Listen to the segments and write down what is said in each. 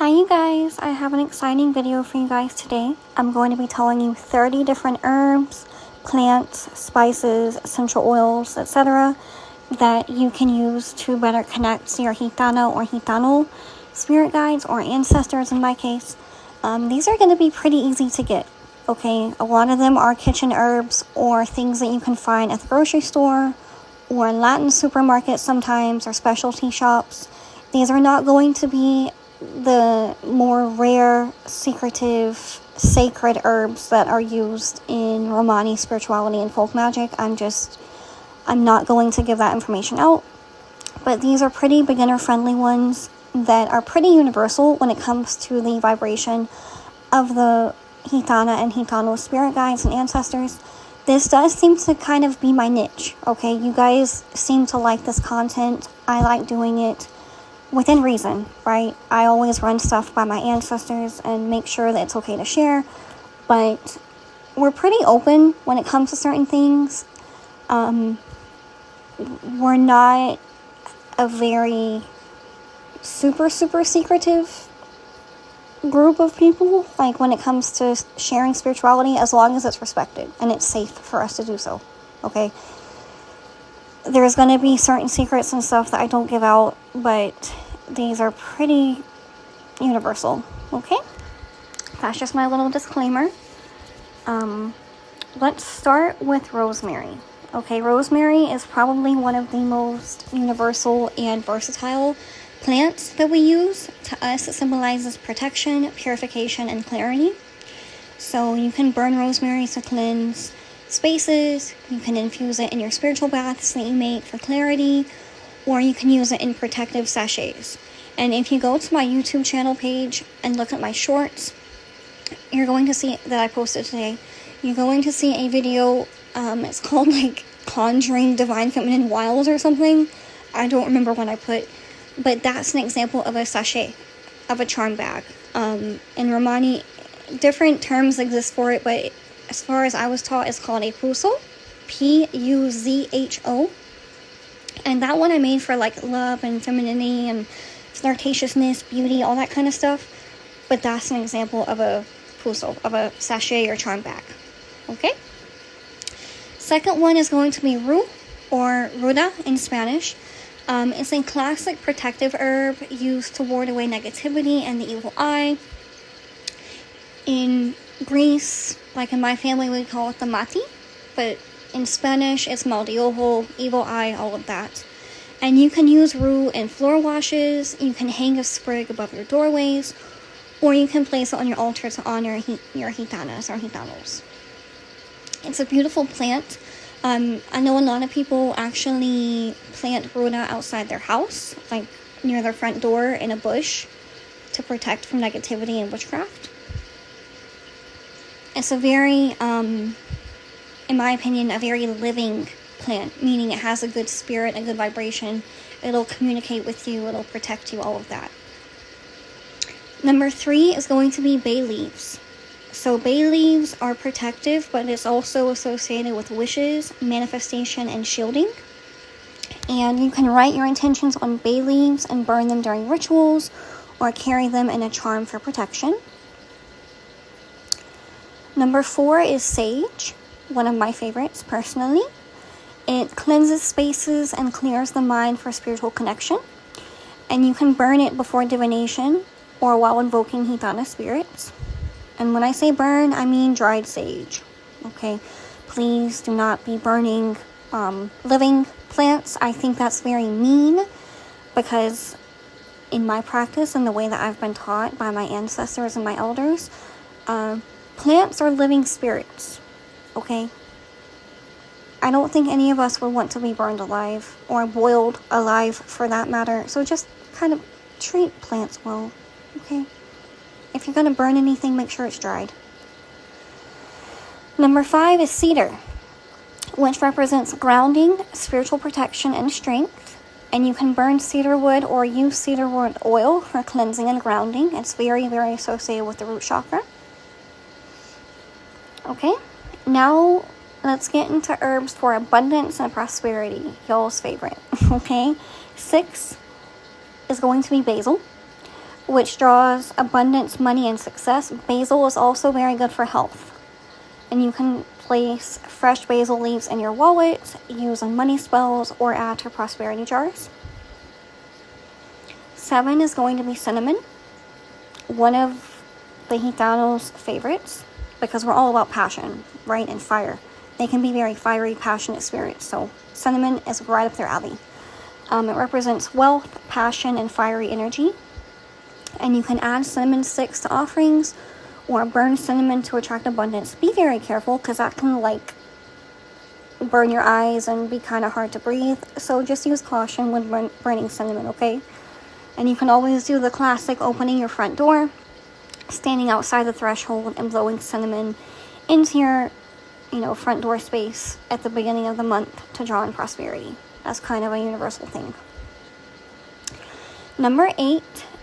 Hi you guys, I have an exciting video for you guys today. I'm going to be telling you 30 different herbs, plants, spices, essential oils, etc. that you can use to better connect to your Gitana or Gitano spirit guides or ancestors in my case. These are going to be pretty easy to get, okay? A lot of them are kitchen herbs or things that you can find at the grocery store or in Latin supermarkets sometimes or specialty shops. These are not going to be the more rare, secretive, sacred herbs that are used in Romani spirituality and folk magic. I'm not going to give that information out. But these are pretty beginner-friendly ones that are pretty universal when it comes to the vibration of the Gitana and Gitano spirit guides and ancestors. This does seem to kind of be my niche, okay? You guys seem to like this content. I like doing it within reason, right? I always run stuff by my ancestors and make sure that it's okay to share, but we're pretty open when it comes to certain things. We're not a very super secretive group of people, like when it comes to sharing spirituality, as long as it's respected and it's safe for us to do so, okay? There's going to be certain secrets and stuff that I don't give out, but these are pretty universal, okay? That's just my little disclaimer. Let's start with rosemary. Okay, rosemary is probably one of the most universal and versatile plants that we use. To us, it symbolizes protection, purification, and clarity. So you can burn rosemary to cleanse spaces. You can infuse it in your spiritual baths that you make for clarity, or you can use it in protective sachets. And if you go to my YouTube channel page and look at my shorts, you're going to see that I posted today. You're going to see a video, it's called like Conjuring Divine Feminine Wiles or something. I don't remember what I put, but that's an example of a sachet, of a charm bag. In Romani, different terms exist for it, but as far as I was taught, it's called a puzo, P-U-Z-H-O. And that one I made for like love and femininity and flirtatiousness, beauty, all that kind of stuff. But that's an example of a puzo, of a sachet or charm bag. Okay? Second one is going to be rue, or ruda in Spanish. It's a classic protective herb used to ward away negativity and the evil eye. In Greece, like in my family, we call it the mati, but in Spanish, it's mal de ojo, evil eye, all of that. And you can use rue in floor washes, you can hang a sprig above your doorways, or you can place it on your altar to honor your gitanas or gitanos. It's a beautiful plant. I know a lot of people actually plant ruda outside their house, like near their front door in a bush, to protect from negativity and witchcraft. It's a very, in my opinion, a very living plant, meaning it has a good spirit, a good vibration. It'll communicate with you, it'll protect you, all of that. Number 3 is going to be bay leaves. So bay leaves are protective, but it's also associated with wishes, manifestation, and shielding. And you can write your intentions on bay leaves and burn them during rituals, or carry them in a charm for protection. Number 4 is sage, one of my favorites personally. It cleanses spaces and clears the mind for spiritual connection. And you can burn it before divination or while invoking Gitana spirits. And when I say burn, I mean dried sage. Okay, please do not be burning living plants. I think that's very mean, because in my practice and the way that I've been taught by my ancestors and my elders, plants are living spirits, okay? I don't think any of us would want to be burned alive or boiled alive for that matter. So just kind of treat plants well, okay? If you're going to burn anything, make sure it's dried. Number 5 is cedar, which represents grounding, spiritual protection, and strength. And you can burn cedar wood or use cedar wood oil for cleansing and grounding. It's very, very associated with the root chakra. Okay, now let's get into herbs for abundance and prosperity, y'all's favorite. Okay, 6 is going to be basil. which draws abundance, money, and success. Basil is also very good for health. And you can place fresh basil leaves in your wallet, use on money spells, or add to prosperity jars. 7 is going to be cinnamon, one of the Gitano's favorites, because we're all about passion, right, and fire. They can be very fiery, passionate spirits, so cinnamon is right up their alley. It represents wealth, passion, and fiery energy. And you can add cinnamon sticks to offerings or burn cinnamon to attract abundance. Be very careful because that can burn your eyes and be kind of hard to breathe. So just use caution when burning cinnamon, okay? And you can always do the classic opening your front door, standing outside the threshold and blowing cinnamon into your, front door space at the beginning of the month to draw in prosperity. That's kind of a universal thing. Number 8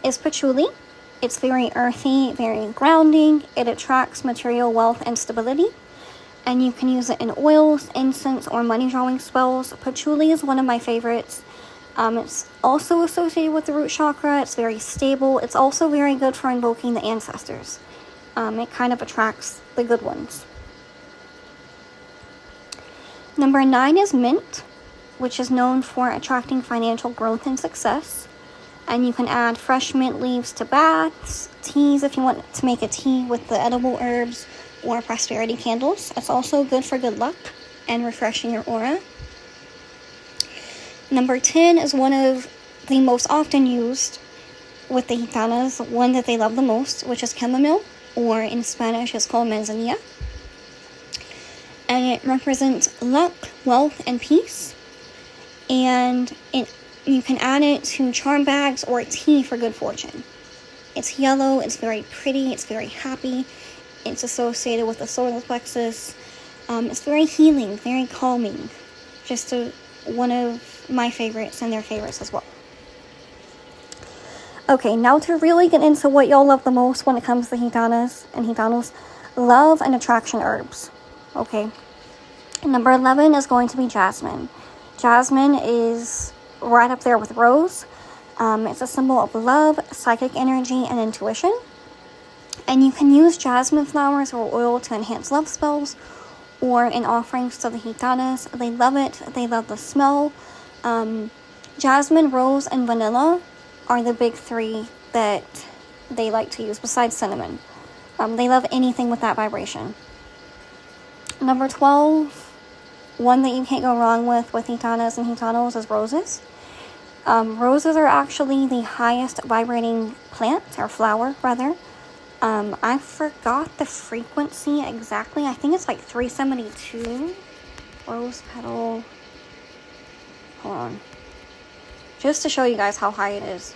is patchouli. It's very earthy, very grounding. It attracts material wealth and stability. And you can use it in oils, incense, or money drawing spells. Patchouli is one of my favorites. It's also associated with the root chakra. It's very stable. It's also very good for invoking the ancestors. It kind of attracts the good ones. Number 9 is mint, which is known for attracting financial growth and success. And you can add fresh mint leaves to baths, teas if you want to make a tea with the edible herbs, or prosperity candles. It's also good for good luck and refreshing your aura. Number 10 is one of the most often used with the Gitanas, one that they love the most, which is chamomile, or in Spanish it's called manzanilla. And it represents luck, wealth, and peace. And you can add it to charm bags or tea for good fortune. It's yellow, it's very pretty, it's very happy. It's associated with the solar plexus. It's very healing, very calming. Just one of my favorites and their favorites as well. Okay, now to really get into what y'all love the most when it comes to Gitanas and Gitanos, love and attraction herbs. Okay. Number 11 is going to be jasmine. Jasmine is right up there with rose. It's a symbol of love, psychic energy, and intuition. And you can use jasmine flowers or oil to enhance love spells or in offerings to the Gitanas. They love it. They love the smell. Jasmine, rose, and vanilla are the big 3 that they like to use besides cinnamon. They love anything with that vibration. Number 12, one that you can't go wrong with Gitanas and Gitanos is roses. Roses are actually the highest vibrating plant, or flower, rather. I forgot the frequency exactly. I think it's 372. Rose petal. Hold on. Just to show you guys how high it is.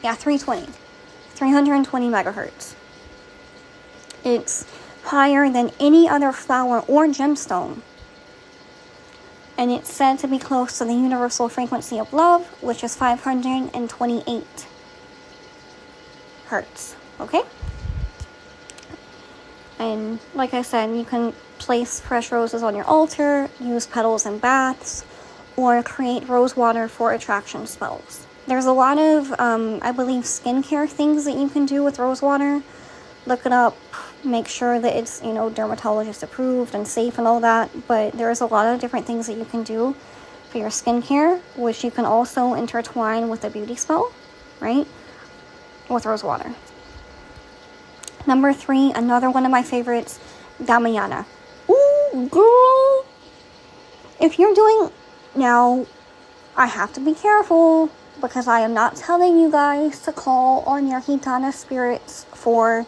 Yeah, 320. 320 megahertz. It's higher than any other flower or gemstone. And it's said to be close to the universal frequency of love, which is 528 hertz. Okay? And like I said, you can place fresh roses on your altar, use petals in baths, or create rose water for attraction spells. There's a lot of, I believe, skincare things that you can do with rose water. Look it up. Make sure that it's, dermatologist approved and safe and all that. But there's a lot of different things that you can do for your skincare, which you can also intertwine with a beauty spell, right? With rose water. Number 3, another one of my favorites, Damiana. Ooh, girl! If you're doing... Now, I have to be careful because I am not telling you guys to call on your Gitana spirits for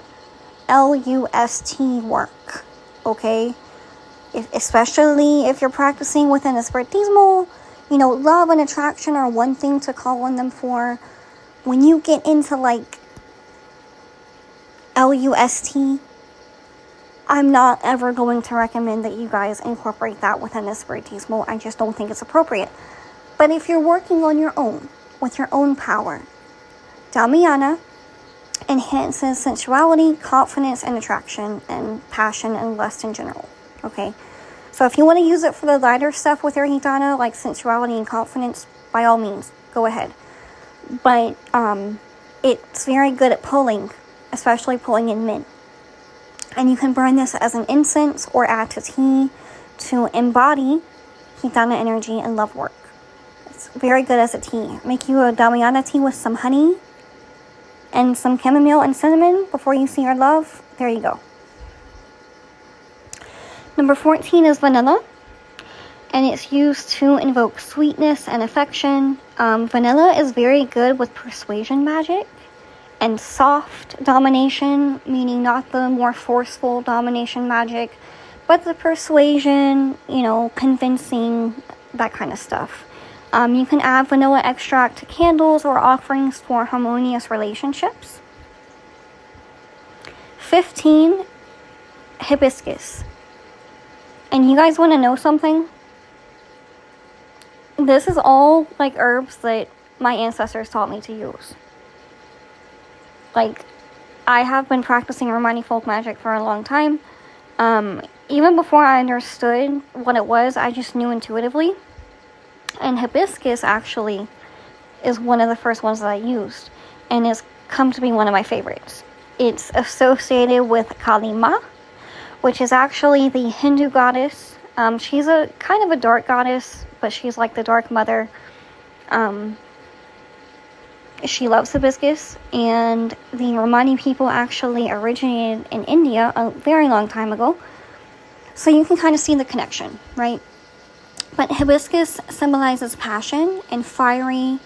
LUST work, okay? Especially if you're practicing within a spiritismo, love and attraction are one thing to call on them for. When you get into LUST, I'm not ever going to recommend that you guys incorporate that within a spiritismo. I just don't think it's appropriate. But if you're working on your own, with your own power, Damiana enhances sensuality, confidence, and attraction, and passion and lust in general. Okay? So if you want to use it for the lighter stuff with your Gitana, like sensuality and confidence, by all means, go ahead. but it's very good at pulling, especially pulling in men. And you can burn this as an incense or add to tea to embody Gitana energy and love work. It's very good as a tea. Make you a Damiana tea with some honey and some chamomile and cinnamon before you see your love. There you go. Number 14 is vanilla, and it's used to invoke sweetness and affection. Vanilla is very good with persuasion magic and soft domination, meaning not the more forceful domination magic, but the persuasion, convincing, that kind of stuff. You can add vanilla extract to candles or offerings for harmonious relationships. 15, hibiscus. And you guys want to know something? This is all like herbs that my ancestors taught me to use. Like, I have been practicing Romani folk magic for a long time. Even before I understood what it was, I just knew intuitively. And hibiscus actually is one of the first ones that I used, and it's come to be one of my favorites. It's associated with Kali Ma, which is actually the Hindu goddess. She's a kind of a dark goddess, but she's like the dark mother. She loves hibiscus, and the Romani people actually originated in India a very long time ago. So you can kind of see the connection, right? But hibiscus symbolizes passion and fiery,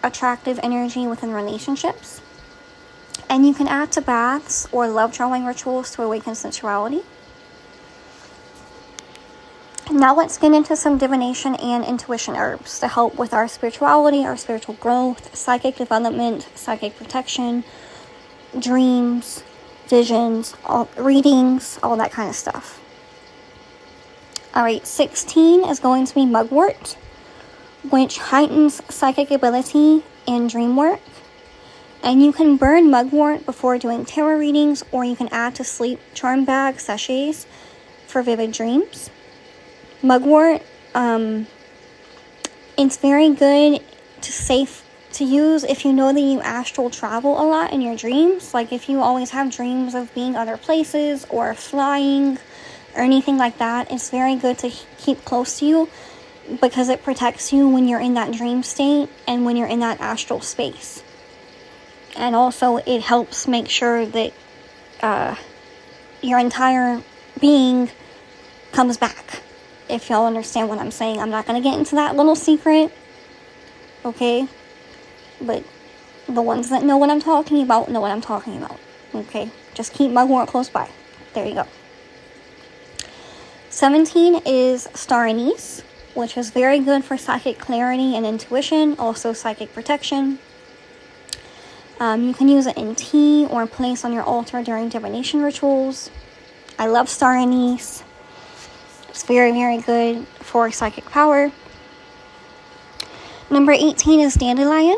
attractive energy within relationships. And you can add to baths or love drawing rituals to awaken sensuality. Now let's get into some divination and intuition herbs to help with our spirituality, our spiritual growth, psychic development, psychic protection, dreams, visions, readings, all that kind of stuff. Alright, 16 is going to be mugwort, which heightens psychic ability and dream work. And you can burn mugwort before doing tarot readings, or you can add to sleep charm bag sachets for vivid dreams. Mugwort, it's very good to use if you know that you astral travel a lot in your dreams. Like if you always have dreams of being other places or flying or anything like that, it's very good to keep close to you because it protects you when you're in that dream state and when you're in that astral space. And also it helps make sure that your entire being comes back. If y'all understand what I'm saying, I'm not going to get into that little secret, okay? But the ones that know what I'm talking about know what I'm talking about, okay? Just keep mugwort close by. There you go. 17 is star anise, which is very good for psychic clarity and intuition, also psychic protection. You can use it in tea or place on your altar during divination rituals. I love star anise. It's very, very good for psychic power. Number 18 is dandelion,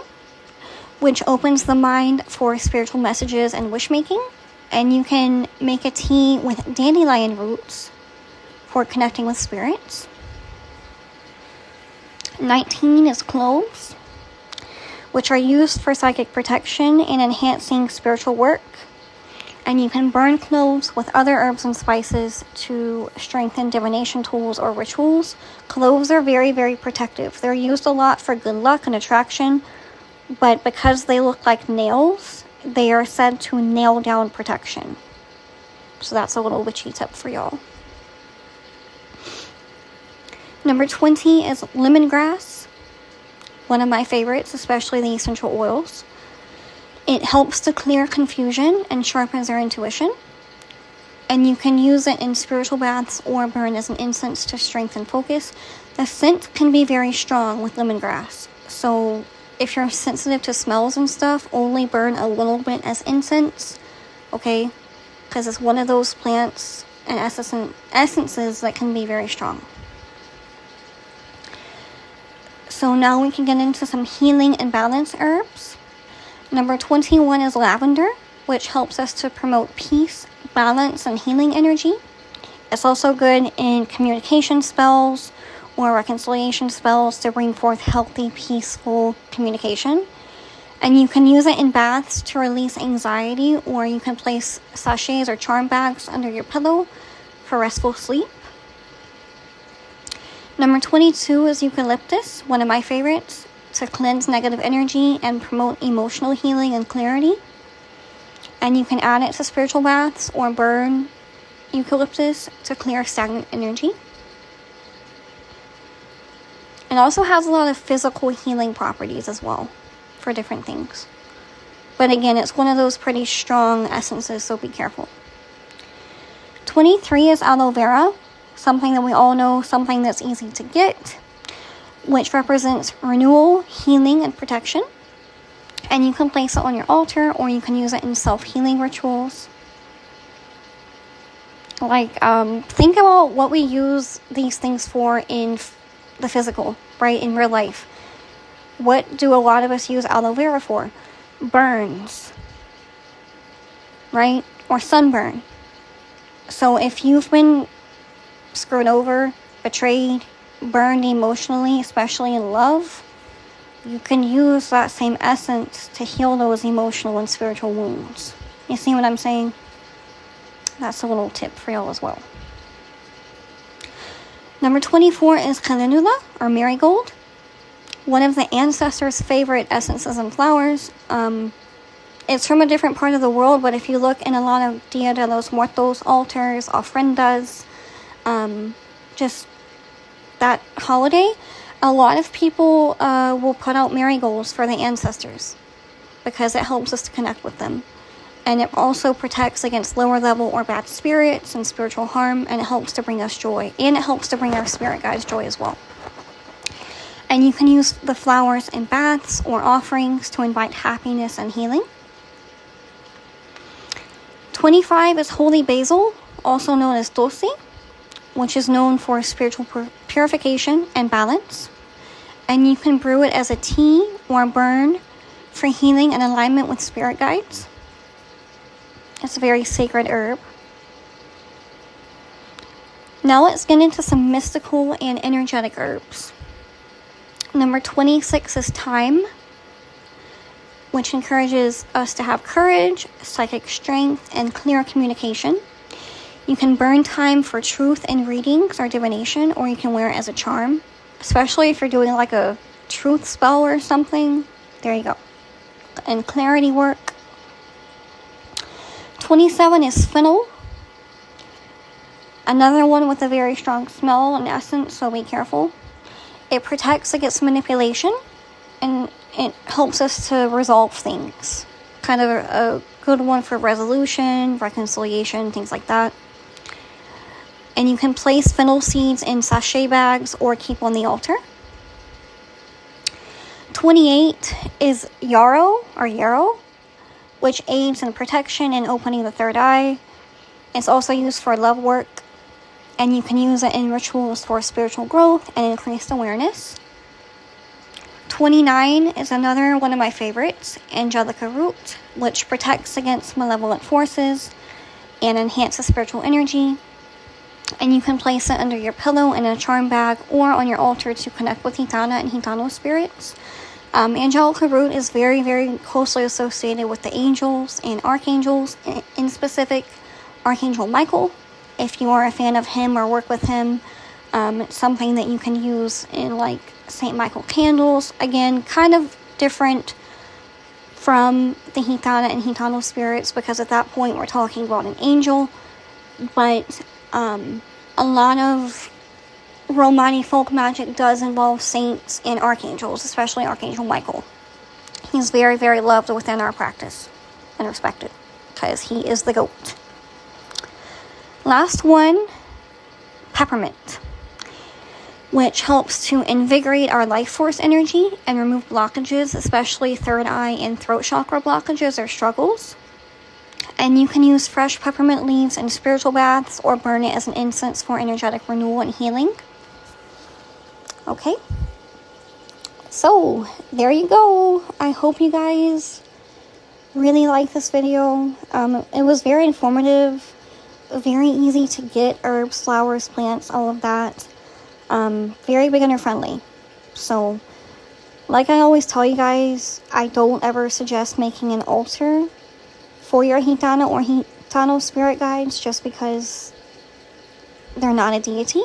which opens the mind for spiritual messages and wish making. And you can make a tea with dandelion roots for connecting with spirits. 19 is cloves, which are used for psychic protection and enhancing spiritual work. And you can burn cloves with other herbs and spices to strengthen divination tools or rituals. Cloves are very, very protective. They're used a lot for good luck and attraction, but because they look like nails, they are said to nail down protection. So that's a little witchy tip for y'all. Number 20 is lemongrass, one of my favorites, especially the essential oils. It helps to clear confusion and sharpens our intuition. And you can use it in spiritual baths or burn as an incense to strengthen focus. The scent can be very strong with lemongrass. So if you're sensitive to smells and stuff, only burn a little bit as incense, okay? Because it's one of those plants and essences that can be very strong. So now we can get into some healing and balance herbs. Number 21 is lavender, which helps us to promote peace, balance, and healing energy. It's also good in communication spells or reconciliation spells to bring forth healthy, peaceful communication. And you can use it in baths to release anxiety, or you can place sachets or charm bags under your pillow for restful sleep. Number 22 is eucalyptus, one of my favorites, to cleanse negative energy and promote emotional healing and clarity. And you can add it to spiritual baths or burn eucalyptus to clear stagnant energy. It also has a lot of physical healing properties as well for different things. But again, it's one of those pretty strong essences, so be careful. 23 is aloe vera, something that we all know, something that's easy to get, which represents renewal, healing, and protection. And you can place it on your altar, or you can use it in self-healing rituals. Like, think about what we use these things for in the physical, right? In real life. What do a lot of us use aloe vera for? Burns, right? Or sunburn. So if you've been screwed over, betrayed, burned emotionally, especially in love, you can use that same essence to heal those emotional and spiritual wounds. You see what I'm saying? That's a little tip for y'all as well. Number 24 is calendula, or marigold. One of the ancestors' favorite essences and flowers. It's from a different part of the world, but if you look in a lot of Dia de los Muertos altars, ofrendas, just that holiday, a lot of people will put out marigolds for the ancestors because it helps us to connect with them. And it also protects against lower level or bad spirits and spiritual harm, and it helps to bring us joy. And it helps to bring our spirit guides joy as well. And you can use the flowers in baths or offerings to invite happiness and healing. 25 is holy basil, also known as dulce, which is known for spiritual purification and balance. And you can brew it as a tea or burn for healing and alignment with spirit guides. It's a very sacred herb. Now let's get into some mystical and energetic herbs. Number 26 is thyme, which encourages us to have courage, psychic strength, and clear communication. You can burn thyme for truth in readings or divination, or you can wear it as a charm, especially if you're doing like a truth spell or something. There you go. And clarity work. 27 is fennel. Another one with a very strong smell and essence, so be careful. It protects against manipulation, and it helps us to resolve things. Kind of a good one for resolution, reconciliation, things like that. And you can place fennel seeds in sachet bags or keep on the altar. 28 is yarrow, which aids in protection and opening the third eye. It's also used for love work, and you can use it in rituals for spiritual growth and increased awareness. 29 is another one of my favorites, angelica root, which protects against malevolent forces and enhances spiritual energy. And you can place it under your pillow in a charm bag or on your altar to connect with Gitana and Gitano spirits. Angelica root is very, very closely associated with the angels and archangels, in specific Archangel Michael. If you are a fan of him or work with him, it's something that you can use in like St. Michael candles. Again, kind of different from the Gitana and Gitano spirits, because at that point we're talking about an angel. But a lot of Romani folk magic does involve saints and archangels, especially Archangel Michael. He's very, very loved within our practice and respected because he is the goat. Last one, peppermint, which helps to invigorate our life force energy and remove blockages, especially third eye and throat chakra blockages or struggles. And you can use fresh peppermint leaves in spiritual baths or burn it as an incense for energetic renewal and healing. Okay, so there you go. I hope you guys really like this video. It was very informative, very easy to get, herbs, flowers, plants, all of that. Very beginner friendly. So Like I always tell you guys, I don't ever suggest making an altar for your Gitana or Gitano spirit guides just because they're not a deity.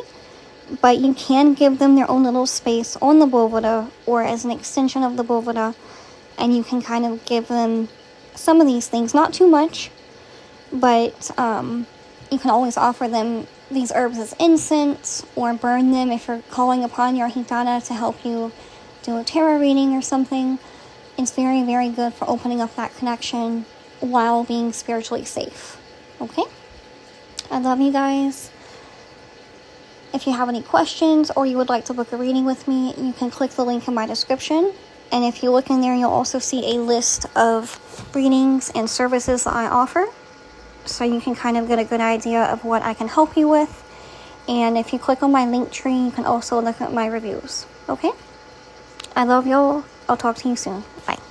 But you can give them their own little space on the boveda or as an extension of the boveda, and you can kind of give them some of these things, not too much, but you can always offer them these herbs as incense or burn them if you're calling upon your Gitana to help you do a tarot reading or something. It's very, very good for opening up that connection while being spiritually safe. Okay? I love you guys. If you have any questions or you would like to book a reading with me, you can click the link in my description. And if you look in there, you'll also see a list of readings and services that I offer. So you can kind of get a good idea of what I can help you with. And if you click on my link tree, you can also look at my reviews. Okay? I love y'all. I'll talk to you soon. Bye.